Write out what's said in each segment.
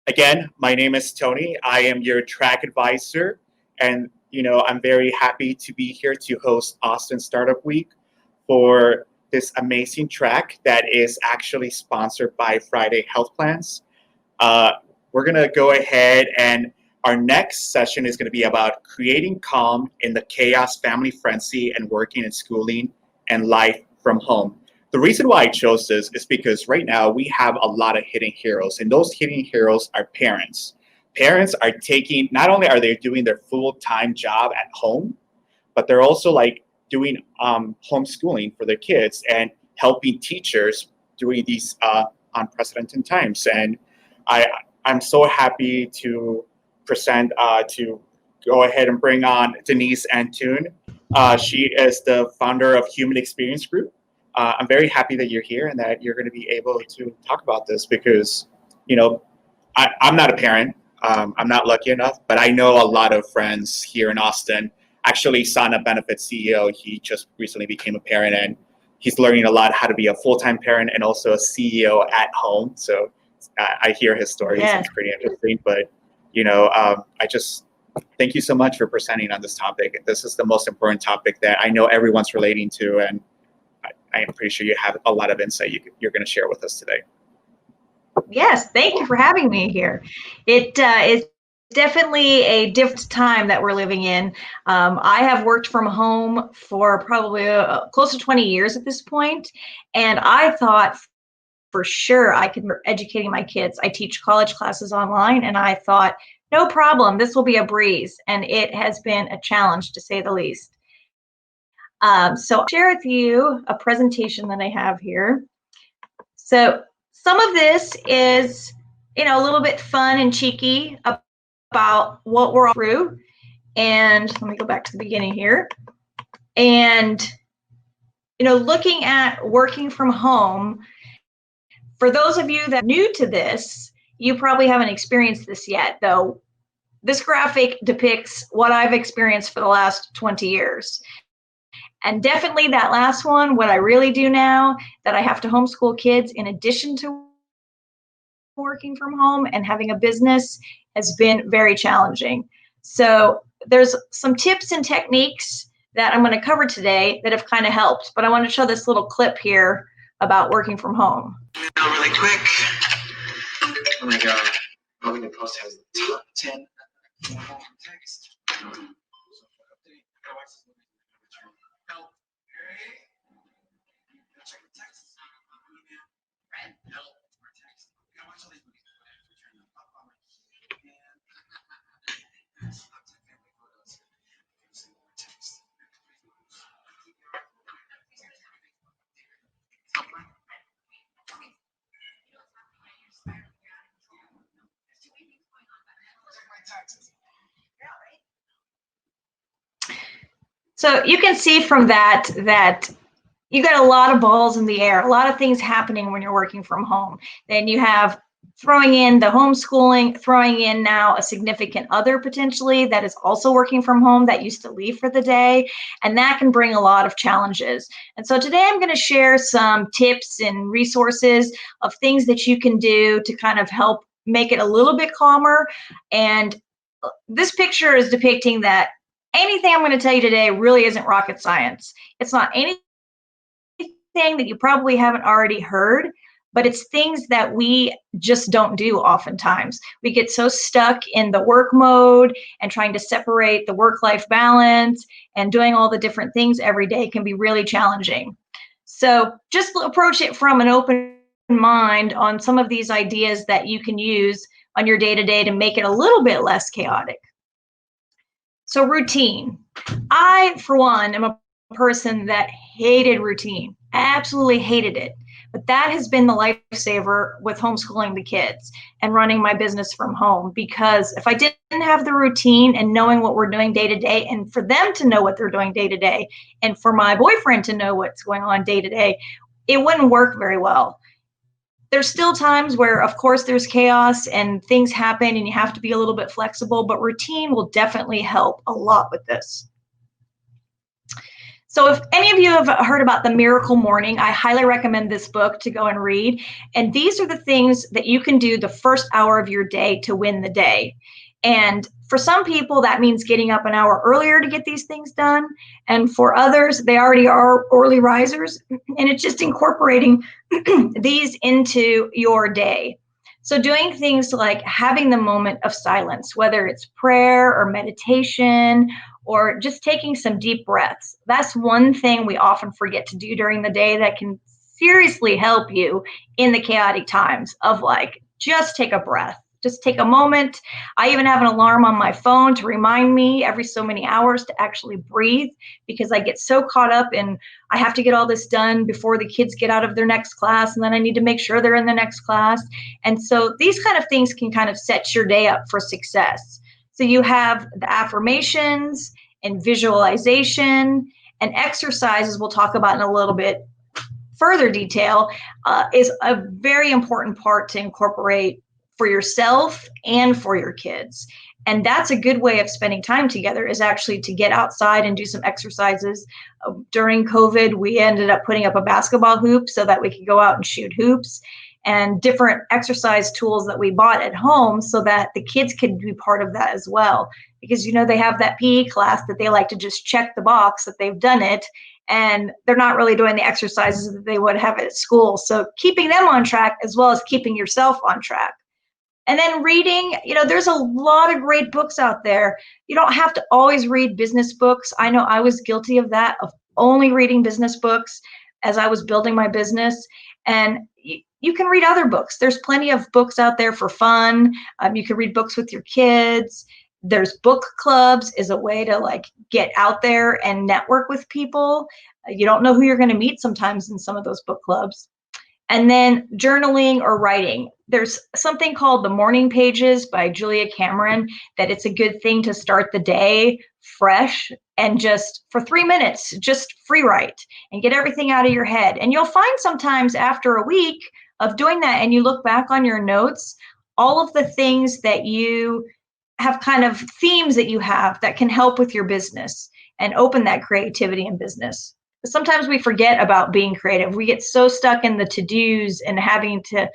Again, my name is Tony. I am your track advisor, and I'm very happy to be here to host Austin Startup Week for this amazing track that is actually sponsored by Friday Health Plans. We're gonna go ahead, and our next session is gonna be about creating calm in the chaos, family frenzy, and working and schooling and life from home. The reason why I chose this is because right now we have a lot of hidden heroes, and those hidden heroes are parents. Parents are not only are they doing their full-time job at home, but they're also doing homeschooling for their kids and helping teachers during these unprecedented times. And I'm so happy to present, to go ahead and bring on Denise Antoon. She is the founder of Human Experience Group. I'm very happy that you're here and that you're going to be able to talk about this because, I'm not a parent. I'm not lucky enough, but I know a lot of friends here in Austin. Actually, Sana Benefits CEO, he just recently became a parent, and he's learning a lot how to be a full-time parent and also a CEO at home. So I hear his stories. Yeah. It's pretty interesting. But, I just thank you so much for presenting on this topic. This is the most important topic that I know everyone's relating to, and I am pretty sure you have a lot of insight you're going to share with us today. Yes, thank you for having me here. It is definitely a different time that we're living in. I have worked from home for probably close to 20 years at this point, and I thought for sure I could be educating my kids. I teach college classes online, and I thought, no problem, this will be a breeze, and it has been a challenge to say the least. So I'll share with you a presentation that I have here. So some of this is, a little bit fun and cheeky about what we're all through. And let me go back to the beginning here. And, looking at working from home, for those of you that are new to this, you probably haven't experienced this yet, though. This graphic depicts what I've experienced for the last 20 years. And definitely that last one, what I really do now, that I have to homeschool kids in addition to working from home and having a business, has been very challenging. So there's some tips and techniques that I'm going to cover today that have kind of helped, but I want to show this little clip here about working from home. Really quick. Oh my God. Probably the post has the top 10 text. Help. Check the text. Help or text. I watch all these movies. Return them up on my key. And top 10 family photos. Using more text. So you can see from that you got a lot of balls in the air, a lot of things happening when you're working from home. Then you have throwing in the homeschooling, throwing in now a significant other potentially that is also working from home that used to leave for the day, and that can bring a lot of challenges. And so today I'm going to share some tips and resources of things that you can do to kind of help make it a little bit calmer. And this picture is depicting that anything I'm going to tell you today really isn't rocket science. It's not anything that you probably haven't already heard, but it's things that we just don't do oftentimes. We get so stuck in the work mode and trying to separate the work-life balance, and doing all the different things every day can be really challenging. So just approach it from an open mind on some of these ideas that you can use on your day-to-day to make it a little bit less chaotic. So routine. I, for one, am a person that hated routine, absolutely hated it. But that has been the lifesaver with homeschooling the kids and running my business from home, because if I didn't have the routine and knowing what we're doing day to day, and for them to know what they're doing day to day, and for my boyfriend to know what's going on day to day, it wouldn't work very well. There's still times where, of course, there's chaos and things happen and you have to be a little bit flexible, but routine will definitely help a lot with this. So if any of you have heard about The Miracle Morning, I highly recommend this book to go and read. And these are the things that you can do the first hour of your day to win the day. And for some people, that means getting up an hour earlier to get these things done. And for others, they already are early risers. And it's just incorporating these into your day. So doing things like having the moment of silence, whether it's prayer or meditation, or just taking some deep breaths. That's one thing we often forget to do during the day that can seriously help you in the chaotic times of like, just take a breath. Just take a moment. I even have an alarm on my phone to remind me every so many hours to actually breathe, because I get so caught up in I have to get all this done before the kids get out of their next class, and then I need to make sure they're in the next class. And so these kind of things can kind of set your day up for success. So you have the affirmations and visualization and exercises we'll talk about in a little bit further detail, is a very important part to incorporate for yourself and for your kids. And that's a good way of spending time together, is actually to get outside and do some exercises. During COVID, we ended up putting up a basketball hoop so that we could go out and shoot hoops, and different exercise tools that we bought at home so that the kids could be part of that as well. Because, they have that PE class that they like to just check the box that they've done it, and they're not really doing the exercises that they would have at school. So keeping them on track as well as keeping yourself on track. And then reading, there's a lot of great books out there. You don't have to always read business books. I know I was guilty of that, of only reading business books as I was building my business. And you can read other books. There's plenty of books out there for fun. You can read books with your kids. There's book clubs is a way to like get out there and network with people. You don't know who you're going to meet sometimes in some of those book clubs. And then journaling or writing. There's something called the Morning Pages by Julia Cameron, that it's a good thing to start the day fresh and just for 3 minutes, just free write and get everything out of your head. And you'll find sometimes after a week of doing that and you look back on your notes, all of the things that you have, kind of themes that you have that can help with your business and open that creativity in business. Sometimes we forget about being creative. We get so stuck in the to-dos and having to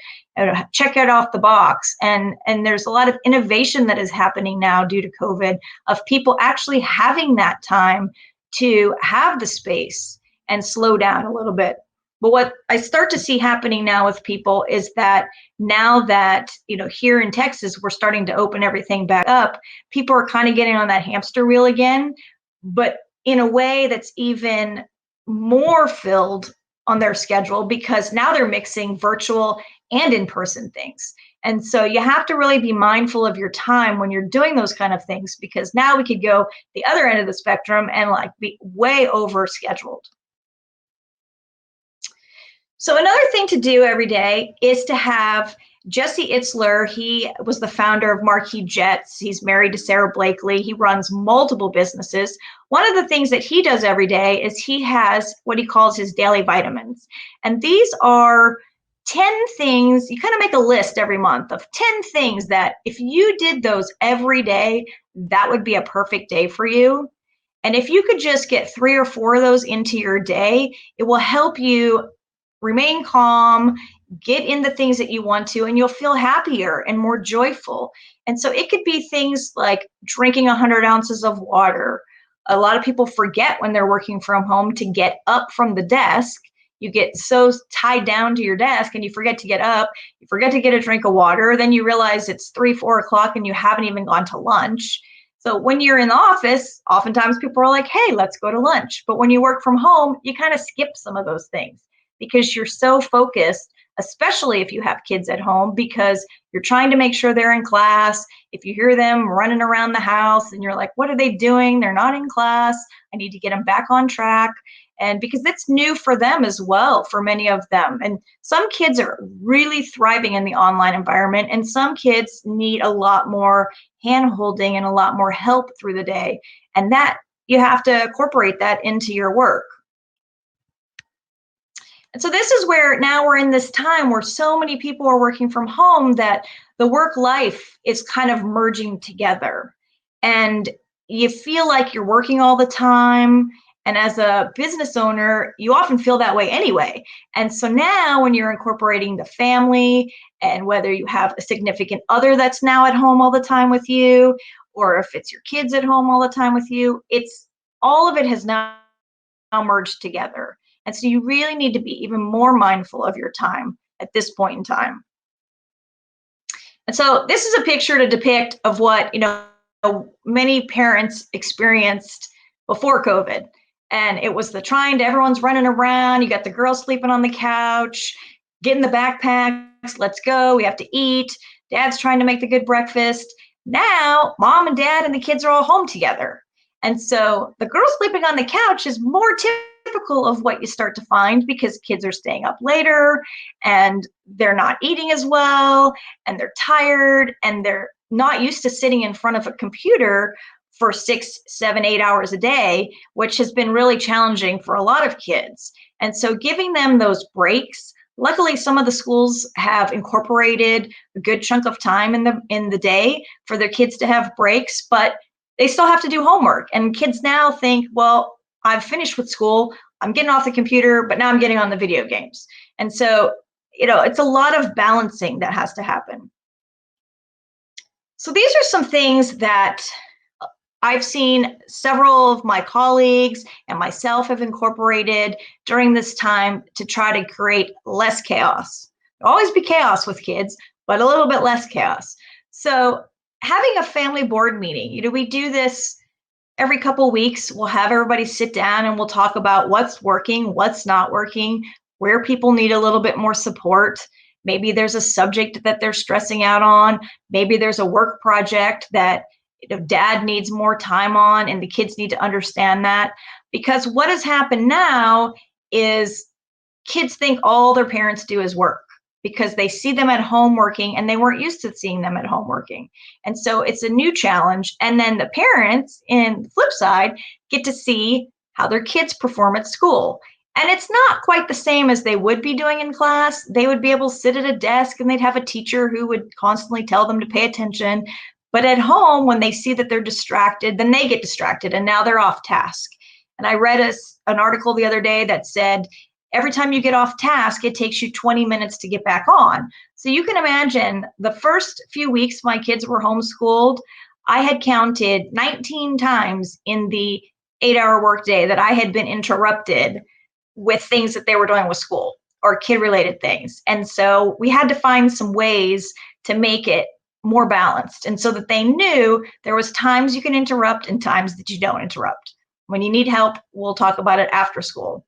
check it off the box. And there's a lot of innovation that is happening now due to COVID, of people actually having that time to have the space and slow down a little bit. But what I start to see happening now with people is that now that, here in Texas, we're starting to open everything back up, people are kind of getting on that hamster wheel again, but in a way that's even more filled on their schedule, because now they're mixing virtual and in-person things. And so you have to really be mindful of your time when you're doing those kind of things, because now we could go the other end of the spectrum and like be way over scheduled. So another thing to do every day is to have Jesse Itzler. He was the founder of Marquis Jets. He's married to Sarah Blakely. He runs multiple businesses. One of the things that he does every day is he has what he calls his daily vitamins. And these are 10 things. You kind of make a list every month of 10 things that if you did those every day, that would be a perfect day for you. And if you could just get 3 or 4 of those into your day, it will help you remain calm, get in the things that you want to, and you'll feel happier and more joyful. And so it could be things like drinking 100 ounces of water. A lot of people forget when they're working from home to get up from the desk. You get so tied down to your desk and you forget to get up, you forget to get a drink of water, then you realize it's 3, 4 o'clock and you haven't even gone to lunch. So when you're in the office, oftentimes people are like, hey, let's go to lunch. But when you work from home, you kind of skip some of those things because you're so focused, especially if you have kids at home, because you're trying to make sure they're in class. If you hear them running around the house and you're like, what are they doing? They're not in class. I need to get them back on track. And because it's new for them as well, for many of them. And some kids are really thriving in the online environment, and some kids need a lot more hand-holding and a lot more help through the day. And that you have to incorporate that into your work. And so this is where now we're in this time where so many people are working from home that the work life is kind of merging together. And you feel like you're working all the time And as a business owner, you often feel that way anyway. And so now when you're incorporating the family, and whether you have a significant other that's now at home all the time with you, or if it's your kids at home all the time with you, it's all of it has now merged together. And so you really need to be even more mindful of your time at this point in time. And so this is a picture to depict of what, many parents experienced before COVID. And it was the everyone's running around. You got the girls sleeping on the couch, getting the backpacks. Let's go. We have to eat. Dad's trying to make the good breakfast. Now, mom and dad and the kids are all home together. And so the girl sleeping on the couch is more typical of what you start to find, because kids are staying up later and they're not eating as well and they're tired and they're not used to sitting in front of a computer for 6, 7, 8 hours a day, which has been really challenging for a lot of kids. And so giving them those breaks, luckily some of the schools have incorporated a good chunk of time in the day for their kids to have breaks, but they still have to do homework. And kids now think, well, I've finished with school, I'm getting off the computer, but now I'm getting on the video games. And so, it's a lot of balancing that has to happen. So these are some things that I've seen several of my colleagues and myself have incorporated during this time to try to create less chaos. There'll always be chaos with kids, but a little bit less chaos. So having a family board meeting, we do this every couple of weeks. We'll have everybody sit down and we'll talk about what's working, what's not working, where people need a little bit more support. Maybe there's a subject that they're stressing out on. Maybe there's a work project that dad needs more time on, and the kids need to understand that. Because what has happened now is kids think all their parents do is work, because they see them at home working and they weren't used to seeing them at home working. And so it's a new challenge. And then the parents, in the flip side, get to see how their kids perform at school. And it's not quite the same as they would be doing in class. They would be able to sit at a desk and they'd have a teacher who would constantly tell them to pay attention. But at home, when they see that they're distracted, then they get distracted and now they're off task. And I read an article the other day that said, every time you get off task, it takes you 20 minutes to get back on. So you can imagine the first few weeks my kids were homeschooled, I had counted 19 times in the 8-hour workday that I had been interrupted with things that they were doing with school or kid-related things. And so we had to find some ways to make it more balanced, and so that they knew there was times you can interrupt and times that you don't interrupt. When you need help, we'll talk about it after school.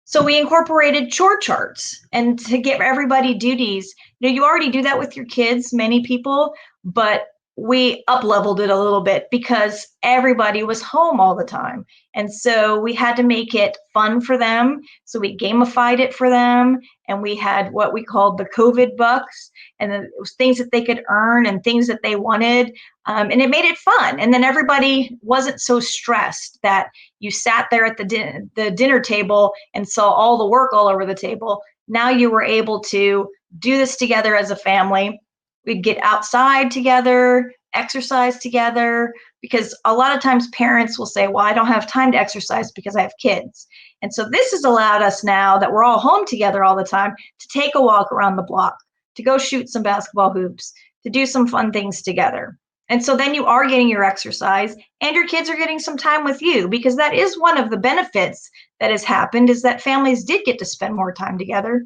So we incorporated chore charts, and to give everybody duties. You already do that with your kids, many people, but we up-leveled it a little bit because everybody was home all the time. And so we had to make it fun for them. So we gamified it for them, and we had what we called the COVID bucks, and then it was things that they could earn and things that they wanted. And it made it fun. And then everybody wasn't so stressed that you sat there at the dinner table and saw all the work all over the table. Now you were able to do this together as a family. We'd get outside together, exercise together, because a lot of times parents will say, well, I don't have time to exercise because I have kids. And so this has allowed us, now that we're all home together all the time, to take a walk around the block, to go shoot some basketball hoops, to do some fun things together. And so then you are getting your exercise and your kids are getting some time with you, because that is one of the benefits that has happened, is that families did get to spend more time together.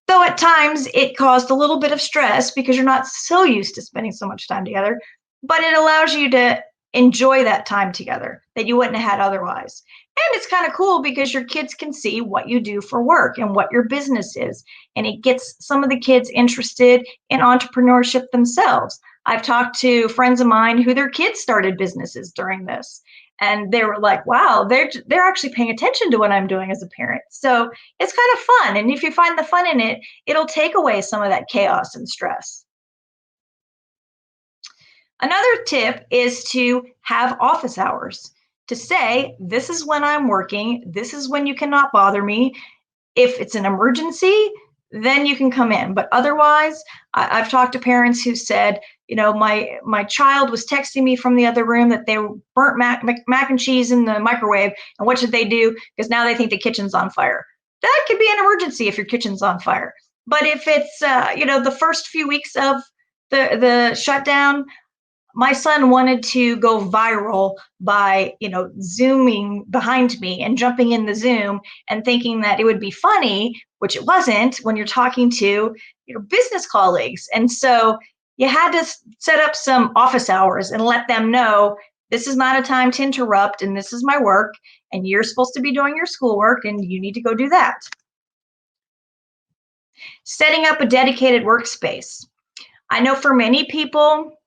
Though at times it caused a little bit of stress because you're not so used to spending so much time together, but it allows you to enjoy that time together that you wouldn't have had otherwise. And it's kind of cool because your kids can see what you do for work and what your business is. And it gets some of the kids interested in entrepreneurship themselves. I've talked to friends of mine who their kids started businesses during this. And they were like, wow, they're actually paying attention to what I'm doing as a parent. So it's kind of fun. And if you find the fun in it, it'll take away some of that chaos and stress. Another tip is to have office hours, to say, this is when I'm working, this is when you cannot bother me. If it's an emergency, then you can come in. But otherwise, I've talked to parents who said, my child was texting me from the other room that they burnt mac and cheese in the microwave. And what should they do? Because now they think the kitchen's on fire. That could be an emergency if your kitchen's on fire. But if it's, the first few weeks of the shutdown, my son wanted to go viral by, Zooming behind me and jumping in the Zoom and thinking that it would be funny, which it wasn't when you're talking to business colleagues. And so you had to set up some office hours and let them know this is not a time to interrupt and this is my work and you're supposed to be doing your schoolwork and you need to go do that. Setting up a dedicated workspace. I know for many people,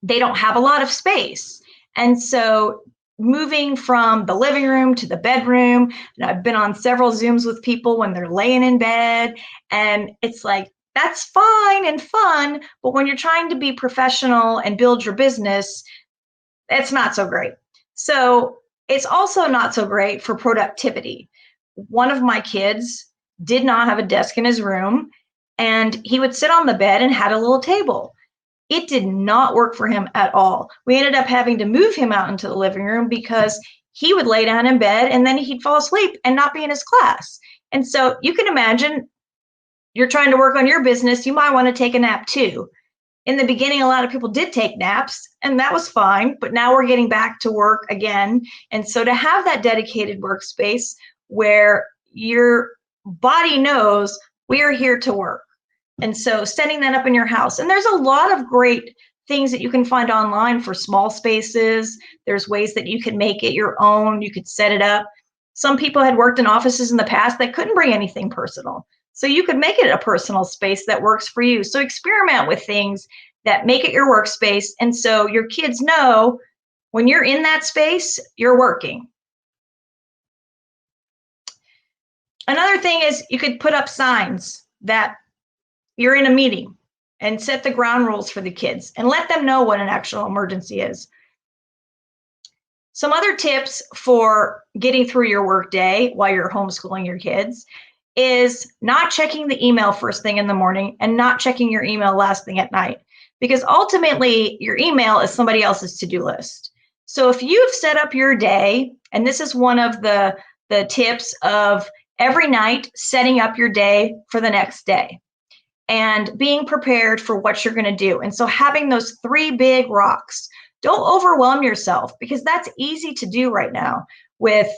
they don't have a lot of space. And so moving from the living room to the bedroom, and I've been on several Zooms with people when they're laying in bed, and it's like, that's fine and fun, but when you're trying to be professional and build your business, it's not so great. So it's also not so great for productivity. One of my kids did not have a desk in his room, and he would sit on the bed and had a little table. It did not work for him at all. We ended up having to move him out into the living room because he would lay down in bed and then he'd fall asleep and not be in his class. And so you can imagine you're trying to work on your business, you might want to take a nap too. In the beginning, a lot of people did take naps and that was fine, but now we're getting back to work again. And so to have that dedicated workspace where your body knows we are here to work. And so setting that up in your house. And there's a lot of great things that you can find online for small spaces. There's ways that you can make it your own. You could set it up. Some people had worked in offices in the past that couldn't bring anything personal. So you could make it a personal space that works for you. So experiment with things that make it your workspace. And so your kids know when you're in that space, you're working. Another thing is you could put up signs that you're in a meeting and set the ground rules for the kids and let them know what an actual emergency is. Some other tips for getting through your workday while you're homeschooling your kids is not checking the email first thing in the morning and not checking your email last thing at night, because ultimately your email is somebody else's to-do list. So if you've set up your day, and this is one of the tips of every night setting up your day for the next day, and being prepared for what you're going to do. And so having those 3 big rocks, don't overwhelm yourself because that's easy to do right now with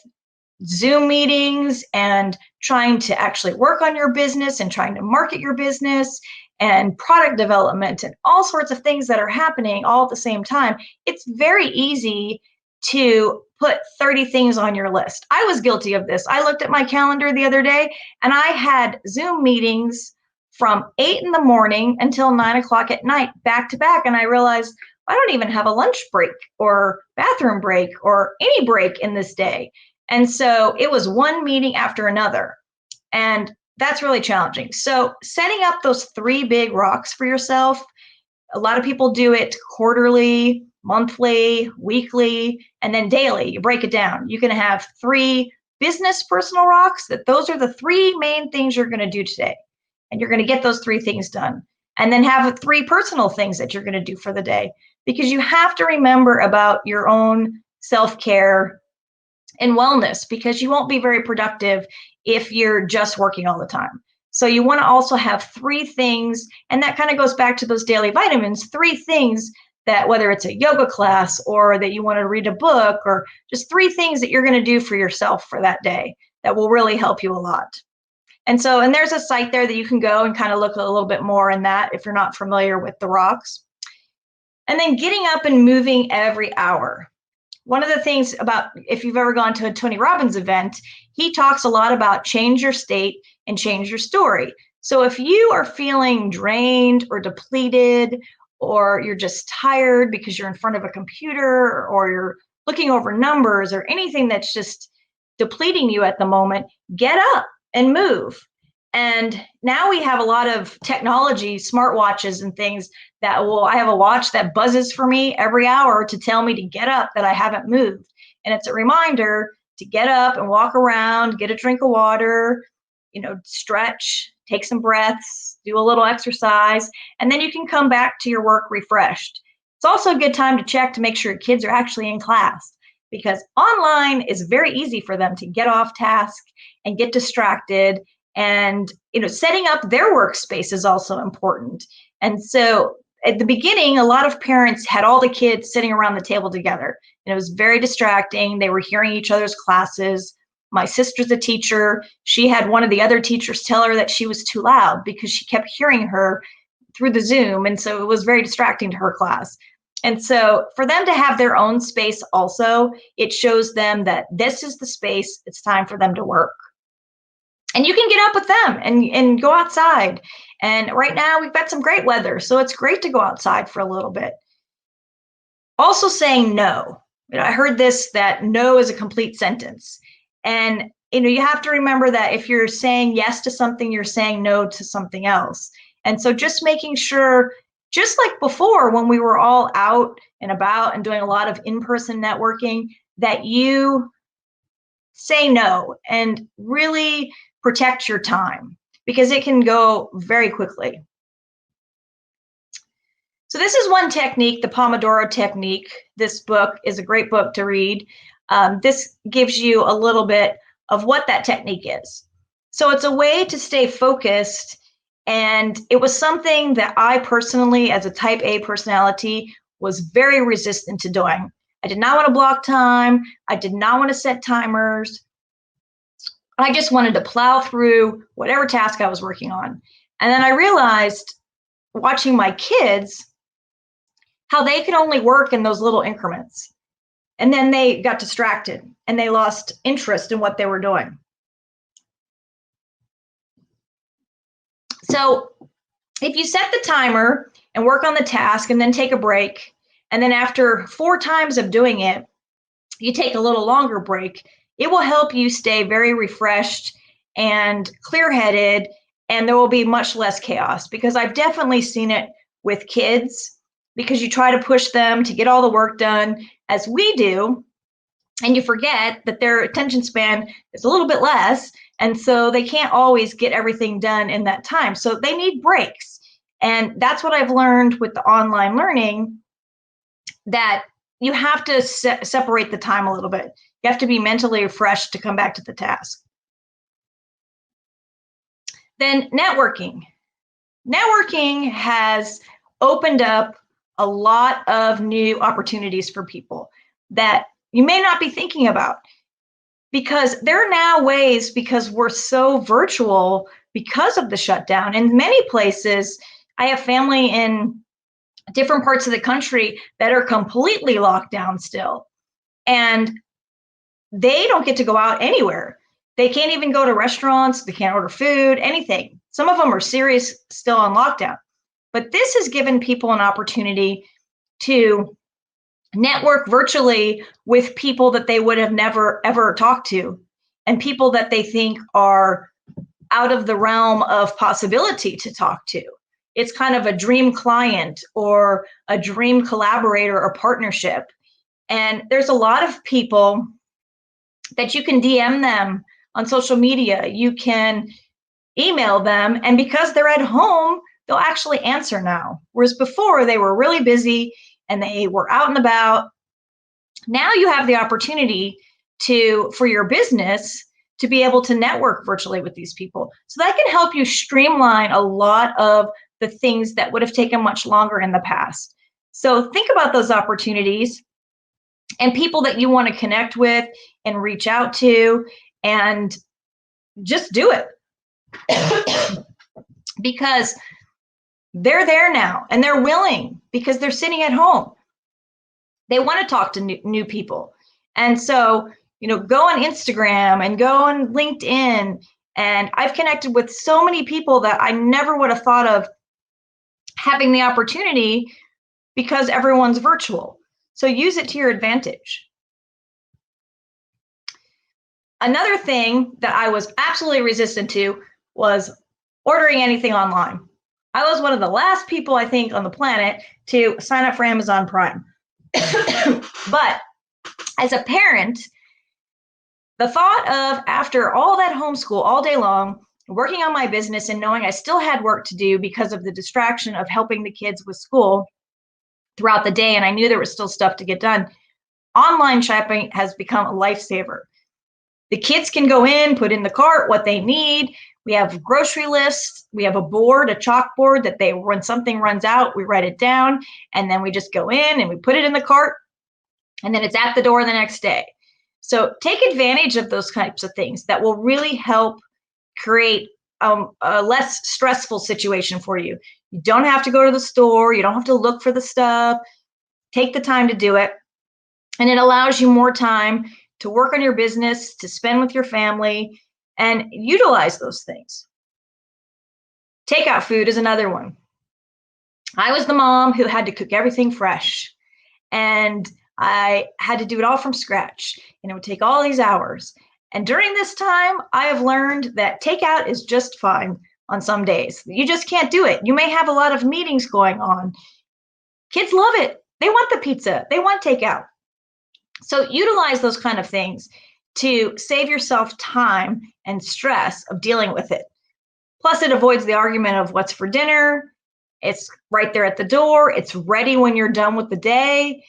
Zoom meetings and trying to actually work on your business and trying to market your business and product development and all sorts of things that are happening all at the same time. It's very easy to put 30 things on your list. I was guilty of this. I looked at my calendar the other day and I had Zoom meetings from 8 in the morning until 9 o'clock at night, back to back. And I realized I don't even have a lunch break or bathroom break or any break in this day. And so it was one meeting after another. And that's really challenging. So setting up those 3 big rocks for yourself, a lot of people do it quarterly, monthly, weekly, and then daily. You break it down. You can have 3 business personal rocks, that those are the 3 main things you're going to do today. And you're going to get those 3 things done. And then have 3 personal things that you're going to do for the day, because you have to remember about your own self-care and wellness, because you won't be very productive if you're just working all the time. So you want to also have 3 things, and that kind of goes back to those daily vitamins, 3 things that, whether it's a yoga class or that you want to read a book, or just 3 things that you're going to do for yourself for that day that will really help you a lot. And so, and there's a site there that you can go and kind of look a little bit more in that if you're not familiar with the rocks. And then getting up and moving every hour. One of the things about, if you've ever gone to a Tony Robbins event, he talks a lot about change your state and change your story. So if you are feeling drained or depleted, or you're just tired because you're in front of a computer, or you're looking over numbers, or anything that's just depleting you at the moment, get up and move. And now we have a lot of technology, smartwatches and things that I have a watch that buzzes for me every hour to tell me to get up, that I haven't moved. And it's a reminder to get up and walk around, get a drink of water, stretch, take some breaths, do a little exercise, and then you can come back to your work refreshed. It's also a good time to check to make sure your kids are actually in class, because online is very easy for them to get off task and get distracted. And setting up their workspace is also important. And so at the beginning, a lot of parents had all the kids sitting around the table together, and it was very distracting. They were hearing each other's classes. My sister's a teacher. She had one of the other teachers tell her that she was too loud because she kept hearing her through the Zoom, and so it was very distracting to her class. And so for them to have their own space also, it shows them that this is the space, it's time for them to work. And you can get up with them and go outside. And right now we've got some great weather, so it's great to go outside for a little bit. Also saying no. I heard this, that no is a complete sentence. And you have to remember that if you're saying yes to something, you're saying no to something else. And so just making sure, just like before when we were all out and about and doing a lot of in-person networking, that you say no and really protect your time, because it can go very quickly. So this is one technique, the Pomodoro Technique. This book is a great book to read. This gives you a little bit of what that technique is. So it's a way to stay focused, and it was something that I personally, as a type A personality, was very resistant to doing. I did not want to block time. I did not want to set timers. I just wanted to plow through whatever task I was working on. And then I realized, watching my kids, how they could only work in those little increments. And then they got distracted and they lost interest in what they were doing. So if you set the timer and work on the task and then take a break, and then after 4 times of doing it, you take a little longer break, it will help you stay very refreshed and clear-headed, and there will be much less chaos, because I've definitely seen it with kids, because you try to push them to get all the work done as we do, and you forget that their attention span is a little bit less, and so they can't always get everything done in that time. So they need breaks. And that's what I've learned with the online learning, that you have to separate the time a little bit. You have to be mentally refreshed to come back to the task. Then networking. Networking has opened up a lot of new opportunities for people that you may not be thinking about, because there are now ways, because we're so virtual because of the shutdown. In many places, I have family in different parts of the country that are completely locked down still, and they don't get to go out anywhere. They can't even go to restaurants. They can't order food, anything. Some of them are serious still on lockdown. But this has given people an opportunity to network virtually with people that they would have never, ever talked to, and people that they think are out of the realm of possibility to talk to. It's kind of a dream client or a dream collaborator or partnership. And there's a lot of people that you can DM them on social media. You can email them, and because they're at home, they'll actually answer now. Whereas before, they were really busy and they were out and about. Now you have the opportunity for your business to be able to network virtually with these people. So that can help you streamline a lot of the things that would have taken much longer in the past. So think about those opportunities and people that you want to connect with and reach out to, and just do it. Because they're there now and they're willing, because they're sitting at home. They want to talk to new people. And so, go on Instagram and go on LinkedIn. And I've connected with so many people that I never would have thought of having the opportunity, because everyone's virtual. So use it to your advantage. Another thing that I was absolutely resistant to was ordering anything online. I was one of the last people, I think, on the planet to sign up for Amazon Prime. But as a parent, the thought of, after all that homeschool all day long, working on my business and knowing I still had work to do because of the distraction of helping the kids with school throughout the day, and I knew there was still stuff to get done, online shopping has become a lifesaver. The kids can go in, put in the cart what they need. We have grocery lists. We have a board, a chalkboard that when something runs out, we write it down, and then we just go in and we put it in the cart, and then it's at the door the next day. So take advantage of those types of things that will really help create a less stressful situation for you. You don't have to go to the store. You don't have to look for the stuff. Take the time to do it. And it allows you more time to work on your business, to spend with your family, and utilize those things. Takeout food is another one. I was the mom who had to cook everything fresh, and I had to do it all from scratch, and it would take all these hours. And during this time, I have learned that takeout is just fine on some days. You just can't do it. You may have a lot of meetings going on. Kids love it. They want the pizza. They want takeout. So utilize those kind of things to save yourself time and stress of dealing with it. Plus, it avoids the argument of what's for dinner. It's right there at the door. It's ready when you're done with the day,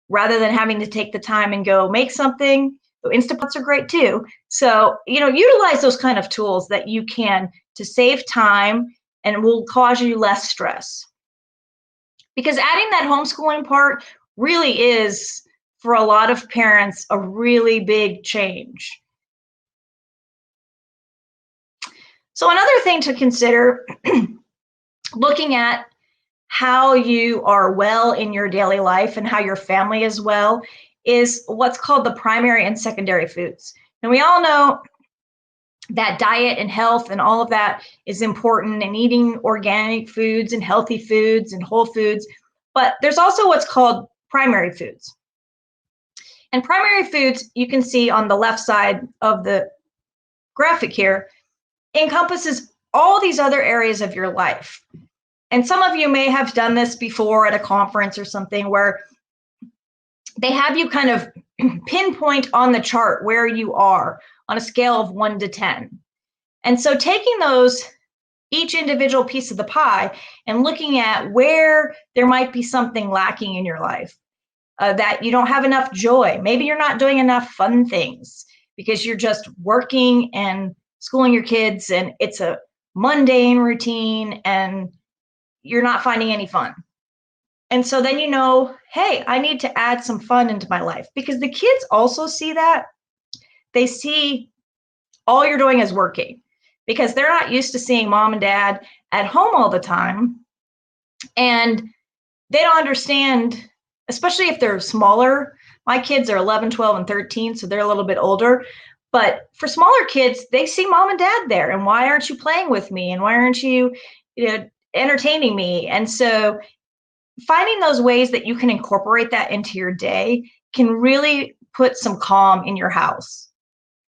rather than having to take the time and go make something. So Instant Pots are great too. So, utilize those kind of tools that you can to save time and will cause you less stress. Because adding that homeschooling part really is, for a lot of parents, a really big change. So another thing to consider, looking at how you are well in your daily life and how your family is well, is what's called the primary and secondary foods. And we all know that diet and health and all of that is important, and eating organic foods and healthy foods and whole foods. But there's also what's called primary foods. And primary foods, you can see on the left side of the graphic here, encompasses all these other areas of your life. And some of you may have done this before at a conference or something, where they have you kind of pinpoint on the chart where you are on a scale of 1 to 10. And so taking each individual piece of the pie and looking at where there might be something lacking in your life, that you don't have enough joy. Maybe you're not doing enough fun things because you're just working and schooling your kids, and it's a mundane routine and you're not finding any fun. And so then hey, I need to add some fun into my life, because the kids also see that. They see all you're doing is working, because they're not used to seeing mom and dad at home all the time. And they don't understand, especially if they're smaller. My kids are 11, 12, and 13, so they're a little bit older. But for smaller kids, they see mom and dad there. And why aren't you playing with me? And why aren't you, entertaining me? And so finding those ways that you can incorporate that into your day can really put some calm in your house.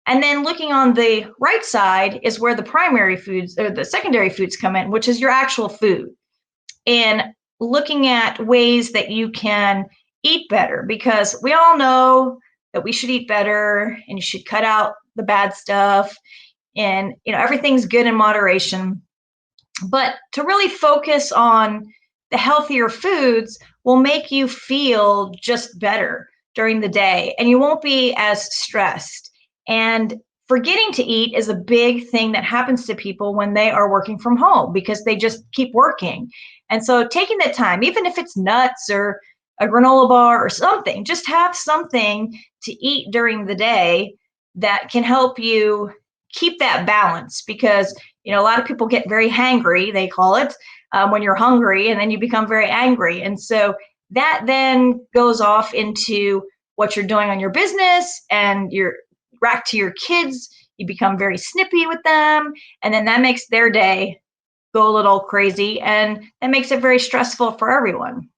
And then looking on the right side is where the primary foods or the secondary foods come in, which is your actual food. And looking at ways that you can eat better, because we all know that we should eat better and you should cut out the bad stuff, and everything's good in moderation. But to really focus on the healthier foods will make you feel just better during the day, and you won't be as stressed. And forgetting to eat is a big thing that happens to people when they are working from home, because they just keep working. And so taking the time, even if it's nuts or a granola bar or something, just have something to eat during the day that can help you keep that balance. Because a lot of people get very hangry, they call it, when you're hungry, and then you become very angry. And so that then goes off into what you're doing on your business, and you're back to your kids. You become very snippy with them, and then that makes their day go a little crazy, and that makes it very stressful for everyone.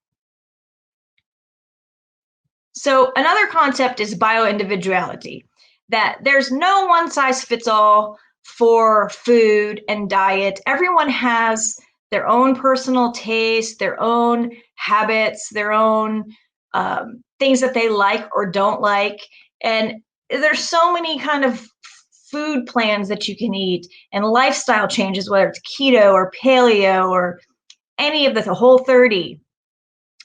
So another concept is bio-individuality, that there's no one size fits all for food and diet. Everyone has their own personal taste, their own habits, their own things that they like or don't like. And there's so many kind of food plans that you can eat and lifestyle changes, whether it's keto or paleo or any of the whole 30,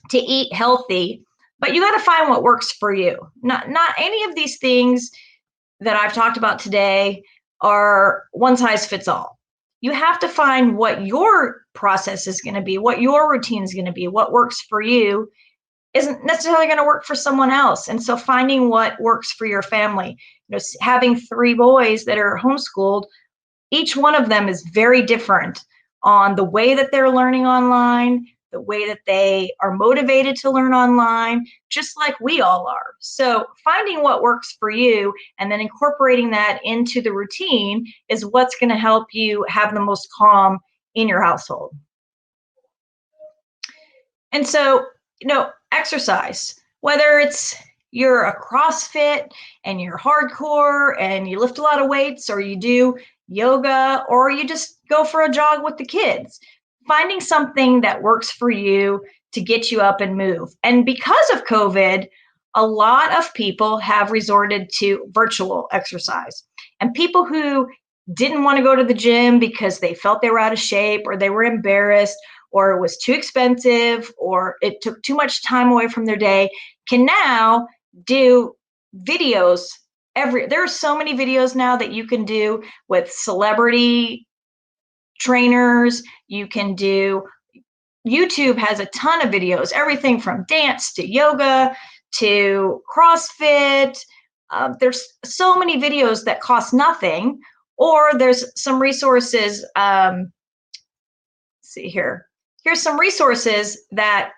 to eat healthy. But you got to find what works for you. Not any of these things that I've talked about today are one size fits all. You have to find what your process is going to be, what your routine is going to be, what works for you isn't necessarily going to work for someone else. And so finding what works for your family, having 3 boys that are homeschooled, each one of them is very different on the way that they're learning online, the way that they are motivated to learn online, just like we all are. So finding what works for you and then incorporating that into the routine is what's going to help you have the most calm in your household. And so, exercise, whether it's you're a CrossFit and you're hardcore and you lift a lot of weights, or you do yoga, or you just go for a jog with the kids, finding something that works for you to get you up and move. And because of COVID, a lot of people have resorted to virtual exercise. And people who didn't want to go to the gym because they felt they were out of shape, or they were embarrassed, or it was too expensive, or it took too much time away from their day, can now do videos. There are so many videos now that you can do with celebrity trainers. You can do, YouTube has a ton of videos, everything from dance to yoga to CrossFit. There's so many videos that cost nothing, or there's some resources. Let's see here. Here's some resources that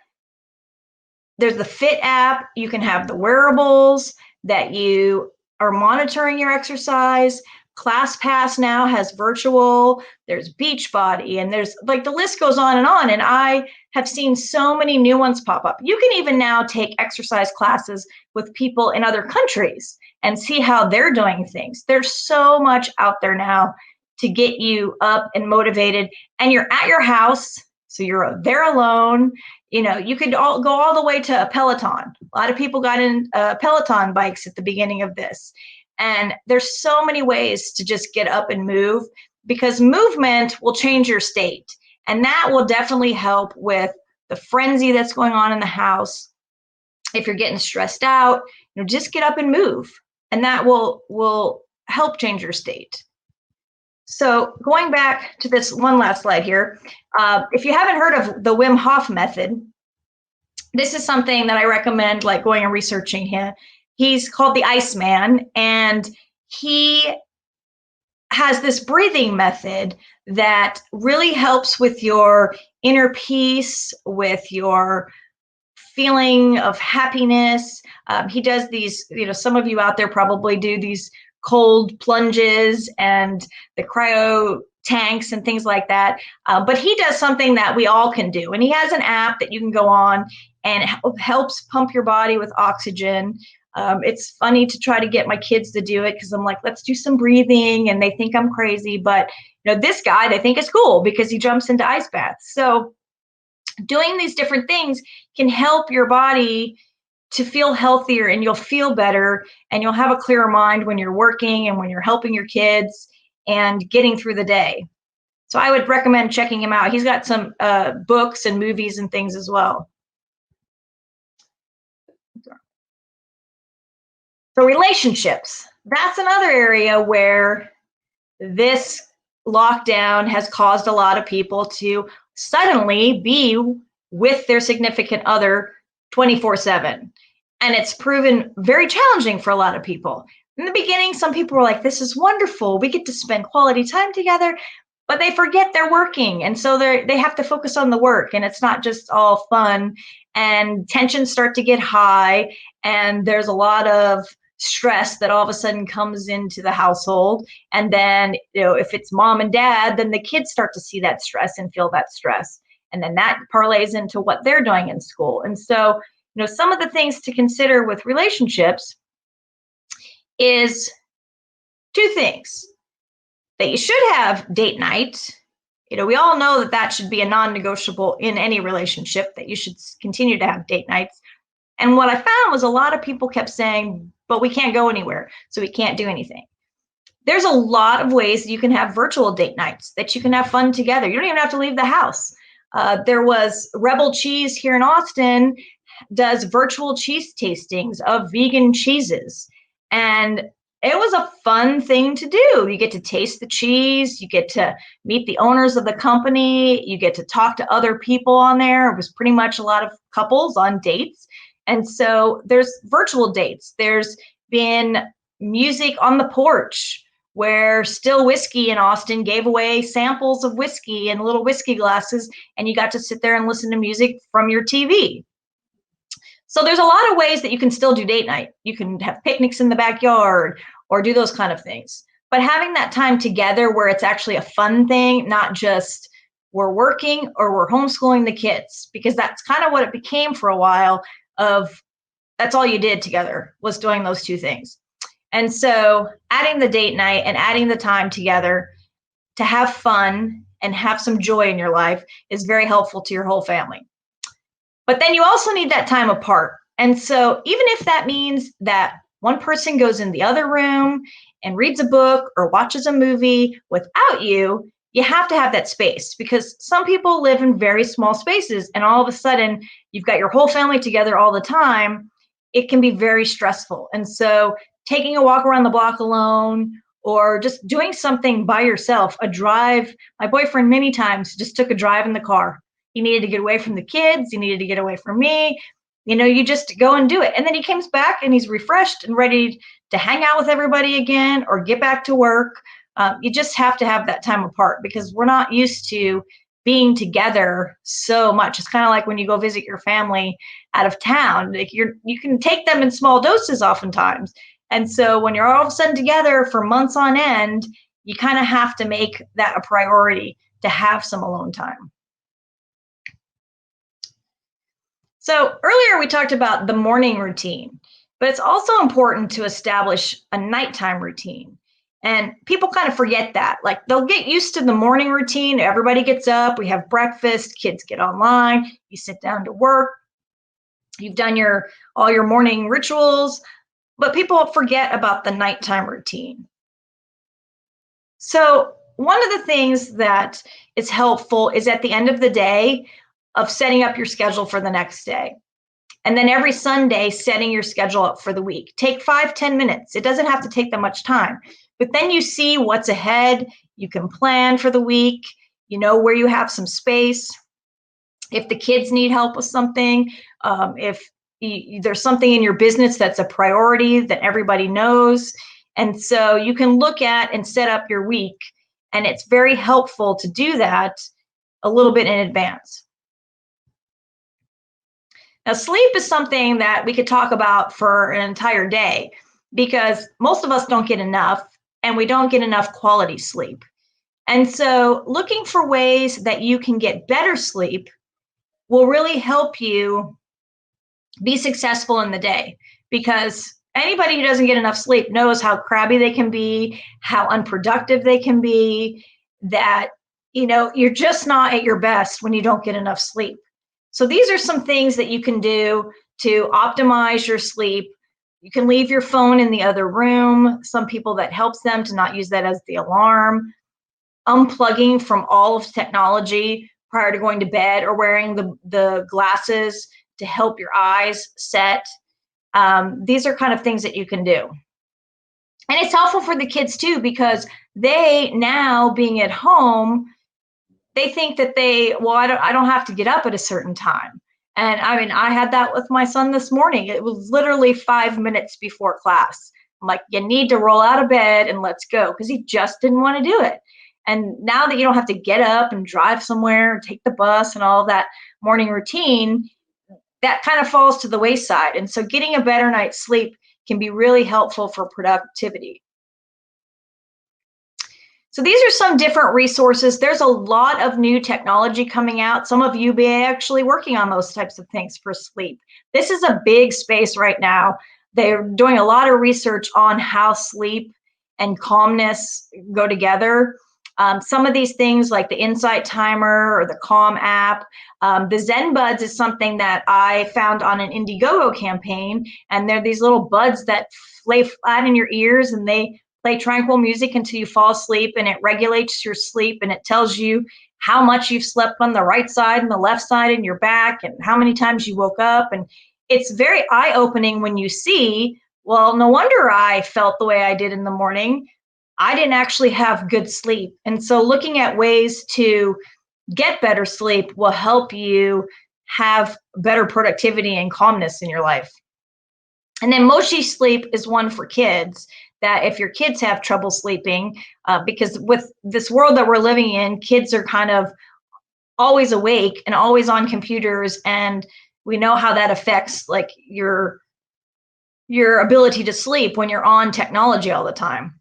there's the Fit app. You can have the wearables that you are monitoring your exercise. ClassPass now has virtual. There's Beachbody, and there's like the list goes on. And I have seen so many new ones pop up. You can even now take exercise classes with people in other countries and see how they're doing things. There's so much out there now to get you up and motivated, and you're at your house. So you're there alone. You could go all the way to a Peloton. A lot of people got in Peloton bikes at the beginning of this. And there's so many ways to just get up and move, because movement will change your state. And that will definitely help with the frenzy that's going on in the house. If you're getting stressed out, just get up and move. And that will help change your state. So going back to this one last slide here, if you haven't heard of the Wim Hof Method, this is something that I recommend, like going and researching him. He's called the Iceman, and he has this breathing method that really helps with your inner peace, with your feeling of happiness. He does these, some of you out there probably do these cold plunges and the cryo tanks and things like that. But he does something that we all can do. And he has an app that you can go on, and it helps pump your body with oxygen. It's funny to try to get my kids to do it, because I'm like, let's do some breathing, and they think I'm crazy. But this guy, they think is cool because he jumps into ice baths. So doing these different things can help your body to feel healthier, and you'll feel better, and you'll have a clearer mind when you're working and when you're helping your kids and getting through the day. So I would recommend checking him out. He's got some books and movies and things as well. So relationships, that's another area where this lockdown has caused a lot of people to suddenly be with their significant other 24/7. And it's proven very challenging for a lot of people. In the beginning, some people were like, this is wonderful. We get to spend quality time together, but they forget they're working. And so they have to focus on the work, and it's not just all fun, and tensions start to get high, and there's a lot of stress that all of a sudden comes into the household. And then, if it's mom and dad, then the kids start to see that stress and feel that stress. And then that parlays into what they're doing in school. And so, some of the things to consider with relationships is 2 things. That you should have date night. We all know that should be a non-negotiable in any relationship, that you should continue to have date nights. And what I found was a lot of people kept saying, but we can't go anywhere, so we can't do anything. there's a lot of ways that you can have virtual date nights, that you can have fun together. You don't even have to leave the house. There was Rebel Cheese here in Austin does virtual cheese tastings of vegan cheeses. And it was a fun thing to do. You get to taste the cheese, you get to meet the owners of the company, you get to talk to other people on there. It was pretty much a lot of couples on dates. And so there's virtual dates. There's been music on the porch, where Still Whiskey in Austin gave away samples of whiskey in little whiskey glasses, and you got to sit there and listen to music from your TV. So there's a lot of ways that you can still do date night. You can have picnics in the backyard or do those kind of things. But having that time together where it's actually a fun thing, not just we're working or we're homeschooling the kids, because that's kind of what it became for a while of that's all you did together was doing those two things. And so adding the date night and adding the time together to have fun and have some joy in your life is very helpful to your whole family. But then you also need that time apart. And so even if that means that one person goes in the other room and reads a book or watches a movie without you, you have to have that space, because some people live in very small spaces and all of a sudden you've got your whole family together all the time. It can be very stressful. And so taking a walk around the block alone or just doing something by yourself, a drive. My boyfriend many times just took a drive in the car. He needed to get away from the kids. He needed to get away from me. You know, you just go and do it. And then he comes back and he's refreshed and ready to hang out with everybody again or get back to work. You just have to have that time apart because we're not used to being together so much. It's kind of like when you go visit your family out of town. Like you can take them in small doses oftentimes. And so when you're all of a sudden together for months on end, you kind of have to make that a priority to have some alone time. So earlier we talked about the morning routine, but it's also important to establish a nighttime routine. And people kind of forget that. Like they'll get used to the morning routine. Everybody gets up, we have breakfast, kids get online, you sit down to work, you've done all your morning rituals, but people forget about the nighttime routine. So one of the things that is helpful is at the end of the day of setting up your schedule for the next day. And then every Sunday, setting your schedule up for the week. Take 5-10 minutes. It doesn't have to take that much time. But then you see what's ahead. You can plan for the week. You know where you have some space. If the kids need help with something, if there's something in your business that's a priority that everybody knows. And so you can look at and set up your week. And it's very helpful to do that a little bit in advance. Now, sleep is something that we could talk about for an entire day because most of us don't get enough and we don't get enough quality sleep. And so looking for ways that you can get better sleep will really help you be successful in the day, because anybody who doesn't get enough sleep knows how crabby they can be, how unproductive they can be, that, you're just not at your best when you don't get enough sleep. So these are some things that you can do to optimize your sleep. You can leave your phone in the other room. Some people, that helps them to not use that as the alarm. Unplugging from all of technology prior to going to bed, or wearing the glasses to help your eyes set. These are kind of things that you can do. And it's helpful for the kids too, because they now being at home, they think that I don't have to get up at a certain time. And I mean, I had that with my son this morning. It was literally 5 minutes before class. I'm like, you need to roll out of bed and let's go, because he just didn't want to do it. And now that you don't have to get up and drive somewhere and take the bus and all that morning routine, that kind of falls to the wayside. And so getting a better night's sleep can be really helpful for productivity. So these are some different resources. There's a lot of new technology coming out. Some of you may actually working on those types of things for sleep. This is a big space right now. They're doing a lot of research on how sleep and calmness go together. Some of these things like the Insight Timer or the Calm app. The Zen Buds is something that I found on an Indiegogo campaign, and they're these little buds that lay flat in your ears and they play tranquil music until you fall asleep, and it regulates your sleep, and it tells you how much you've slept on the right side and the left side and your back and how many times you woke up. And it's very eye-opening when you see, well, no wonder I felt the way I did in the morning. I didn't actually have good sleep. And so looking at ways to get better sleep will help you have better productivity and calmness in your life. And then Moshi sleep is one for kids, that if your kids have trouble sleeping, because with this world that we're living in, kids are kind of always awake and always on computers, and we know how that affects like your ability to sleep when you're on technology all the time.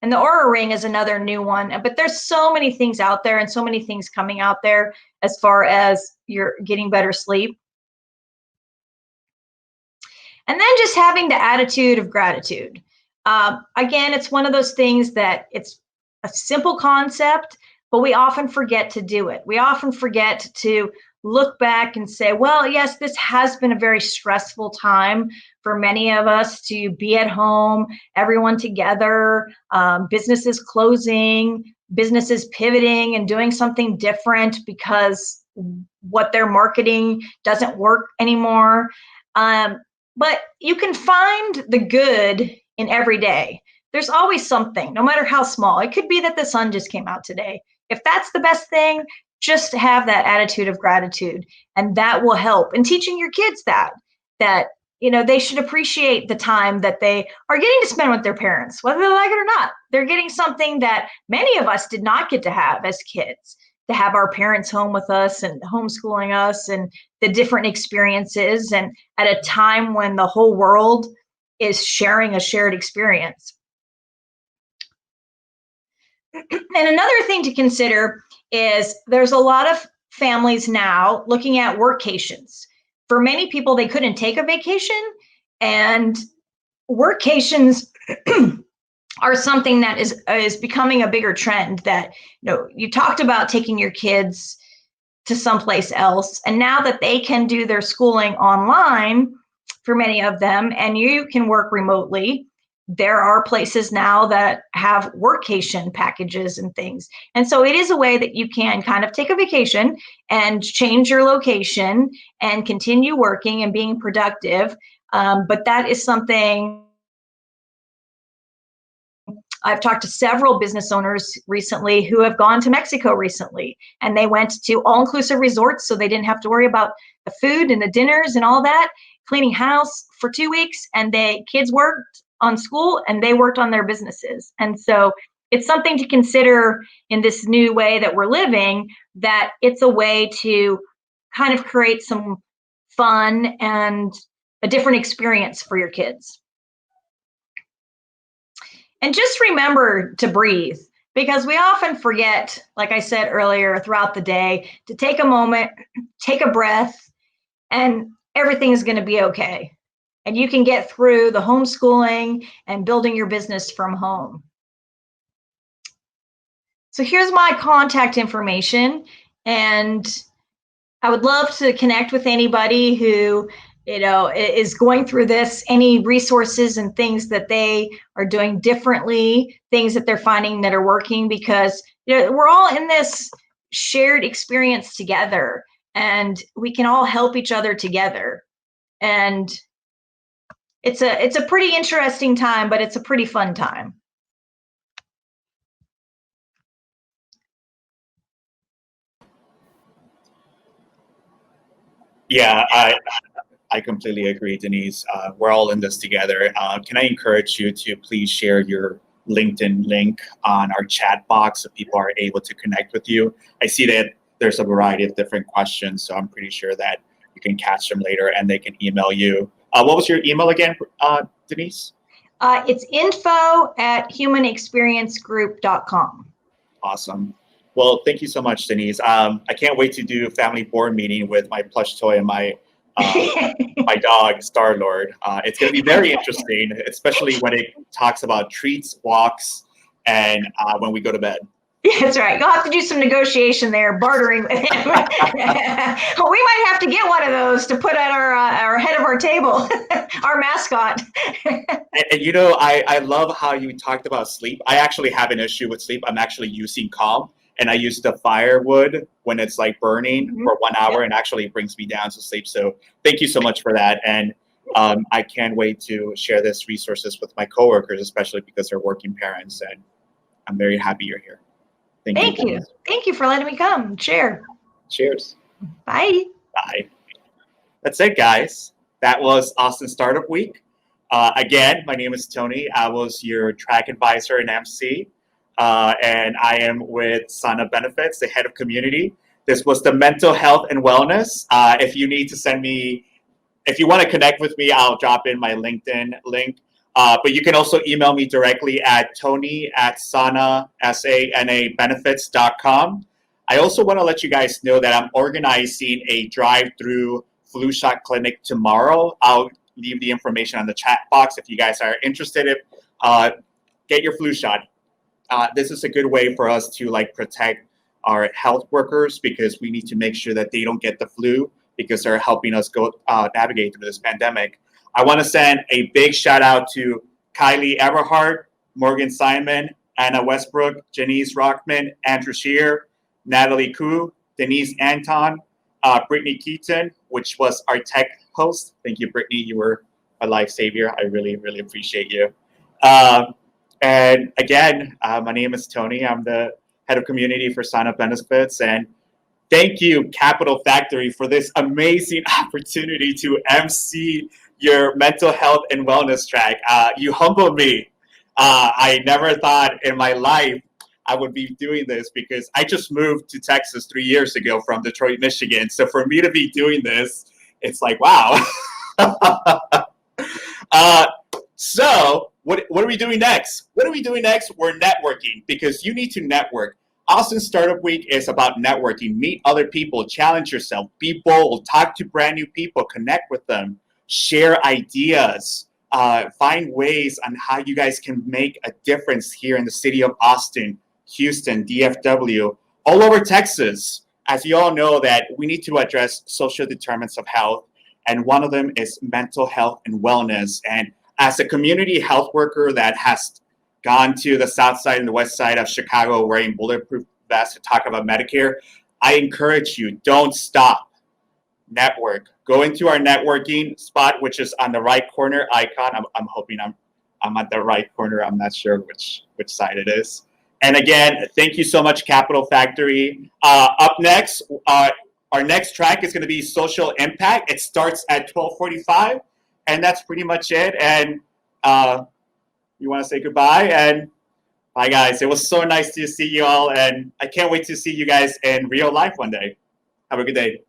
And the Aura Ring is another new one, but there's so many things out there and so many things coming out there as far as you're getting better sleep. And then just having the attitude of gratitude. Again, it's one of those things that it's a simple concept, but we often forget to do it. We often forget to look back and say, well, yes, this has been a very stressful time for many of us to be at home, everyone together, businesses closing, businesses pivoting and doing something different because what they're marketing doesn't work anymore. But you can find the good in every day. There's always something, no matter how small. It could be that the sun just came out today. If that's the best thing, just have that attitude of gratitude, and that will help. And teaching your kids that they should appreciate the time that they are getting to spend with their parents, whether they like it or not. They're getting something that many of us did not get to have as kids, to have our parents home with us and homeschooling us and the different experiences, and at a time when the whole world is sharing a shared experience. And another thing to consider is there's a lot of families now looking at workations. For many people, they couldn't take a vacation, and workations are something that is becoming a bigger trend. That you talked about taking your kids to someplace else, and now that they can do their schooling online for many of them, and you can work remotely, there are places now that have workation packages and things. And so it is a way that you can kind of take a vacation and change your location and continue working and being productive. But that is something I've talked to several business owners recently who have gone to Mexico recently, and they went to all-inclusive resorts, so they didn't have to worry about the food and the dinners and all that, cleaning house for 2 weeks, and the kids worked on school and they worked on their businesses. And so it's something to consider in this new way that we're living, that it's a way to kind of create some fun and a different experience for your kids. And just remember to breathe, because we often forget, like I said earlier, throughout the day, to take a moment, take a breath, and everything is going to be okay. And you can get through the homeschooling and building your business from home. So here's my contact information, and I would love to connect with anybody who is going through this, any resources and things that they are doing differently, things that they're finding that are working, because we're all in this shared experience together, and we can all help each other together. And it's a pretty interesting time, but it's a pretty fun time. Yeah, I completely agree, Denise. We're all in this together. Can I encourage you to please share your LinkedIn link on our chat box so people are able to connect with you? I see that there's a variety of different questions, so I'm pretty sure that you can catch them later and they can email you. What was your email again, Denise? It's info@humanexperiencegroup.com. Awesome. Well, thank you so much, Denise. I can't wait to do a family board meeting with my plush toy and my dog, Star-Lord. It's going to be very interesting, especially when it talks about treats, walks, and when we go to bed. That's right. You'll have to do some negotiation there, bartering with him. We might have to get one of those to put at our head of our table, our mascot. And you know, I love how you talked about sleep. I actually have an issue with sleep. I'm actually using Calm, and I use the firewood when it's like burning Mhm. for 1 hour, Yep. and actually it brings me down to sleep. So thank you so much for that. And I can't wait to share this resources with my coworkers, especially because they're working parents. And I'm very happy you're here. Thank you. Thank you. Thank you for letting me come and share. Cheers. Bye. Bye. That's it, guys. That was Austin Startup Week. Again, my name is Tony. I was your track advisor and MC, and I am with Sana Benefits, the head of community. This was the mental health and wellness. If you need to send me, if you want to connect with me, I'll drop in my LinkedIn link. But you can also email me directly at tony@sana benefits.com. I also want to let you guys know that I'm organizing a drive-through flu shot clinic tomorrow. I'll leave the information on the chat box if you guys are interested. Get your flu shot. This is a good way for us to like protect our health workers, because we need to make sure that they don't get the flu, because they're helping us go navigate through this pandemic. I want to send a big shout out to Kylie Everhart, Morgan Simon, Anna Westbrook, Janice Rockman, Andrew Shear, Natalie Koo, Denise Antoon, Brittany Keaton, which was our tech host. Thank you, Brittany. You were a life savior. I really, really appreciate you. And again, my name is Tony. I'm the head of community for Sana Benefits. And thank you, Capital Factory, for this amazing opportunity to MC your mental health and wellness track. You humbled me. I never thought in my life I would be doing this, because I just moved to Texas 3 years ago from Detroit, Michigan. So for me to be doing this, it's like, wow. So what are we doing next? What are we doing next? We're networking, because you need to network. Austin Startup Week is about networking. Meet other people, challenge yourself, be bold, talk to brand new people, connect with them, share ideas, find ways on how you guys can make a difference here in the city of Austin, Houston, DFW, all over Texas. As you all know, that we need to address social determinants of health, and one of them is mental health and wellness. And as a community health worker that has gone to the south side and the west side of Chicago wearing bulletproof vests to talk about Medicare, I encourage you, don't stop. Network. Go into our networking spot, which is on the right corner icon. I'm hoping I'm at the right corner. I'm not sure which side it is. And again, thank you so much, Capital Factory. Up next, our next track is going to be Social Impact. It starts at 12:45, and that's pretty much it. And you want to say goodbye? And bye, guys. It was so nice to see you all, and I can't wait to see you guys in real life one day. Have a good day.